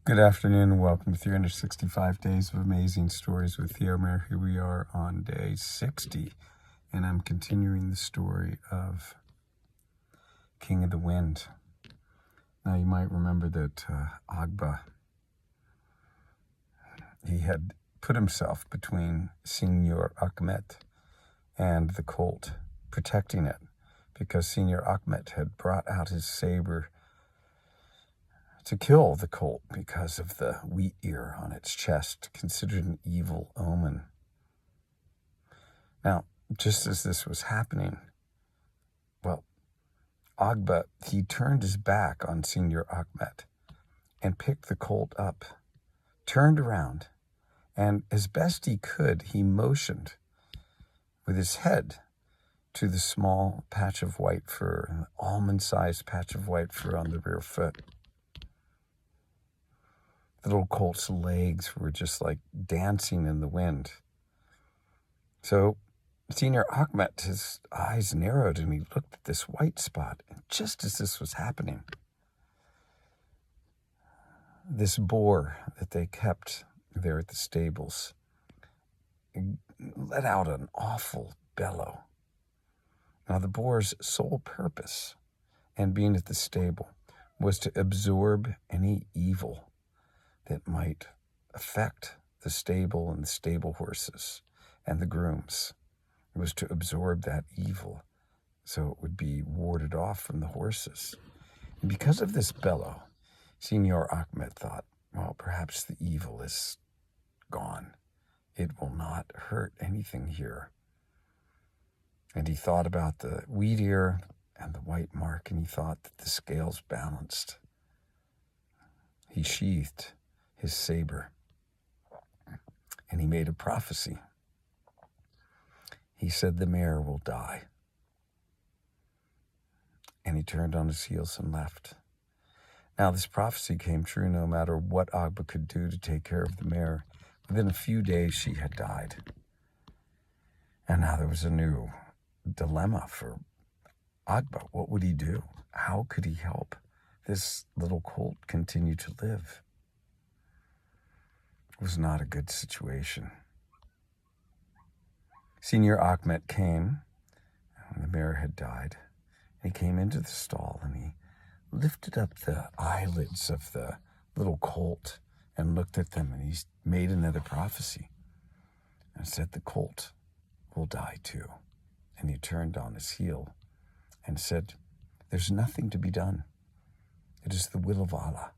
Good afternoon and welcome to 365 Days of Amazing Stories with Theo Mayer. Here we are on day 60, and I'm continuing the story of King of the Wind. Now, you might remember that Agba, he had put himself between Signor Achmet and the colt, protecting it, because Signor Achmet had brought out his saber to kill the colt because of the wheat ear on its chest, considered an evil omen. Now, just as this was happening, Agba, he turned his back on Signor Achmet and picked the colt up, turned around, and as best he could, he motioned with his head to the small patch of white fur, an almond-sized patch of white fur on the rear foot. The little colt's legs were just like dancing in the wind. So Signor Achmet, his eyes narrowed and he looked at this white spot. And just as this was happening, this boar that they kept there at the stables let out an awful bellow. Now, the boar's sole purpose, and being at the stable, was to absorb any evil that might affect the stable and the stable horses and the grooms. It was to absorb that evil so it would be warded off from the horses. And because of this bellow, Signor Achmet thought, well, perhaps the evil is gone. It will not hurt anything here. And he thought about the wheat ear and the white mark, and he thought that the scales balanced. He sheathed his saber, and he made a prophecy. He said the mare will die. And he turned on his heels and left. Now, this prophecy came true no matter what Agba could do to take care of the mare. Within a few days, she had died. And now there was a new dilemma for Agba. What would he do? How could he help this little colt continue to live? It was not a good situation. Signor Achmet came, and the mare had died. He came into the stall and he lifted up the eyelids of the little colt and looked at them, and he made another prophecy and said the colt will die too. And he turned on his heel and said, there's nothing to be done. It is the will of Allah.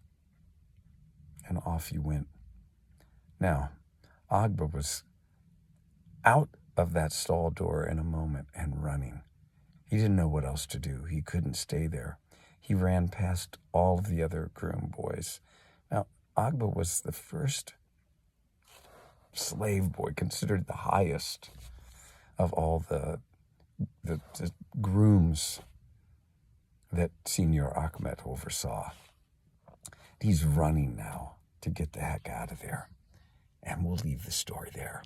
And off he went. Now, Agba was out of that stall door in a moment and running. He didn't know what else to do. He couldn't stay there. He ran past all of the other groom boys. Now, Agba was the first slave boy, considered the highest of all the grooms that Signor Achmet oversaw. He's running now to get the heck out of there. And we'll leave the story there.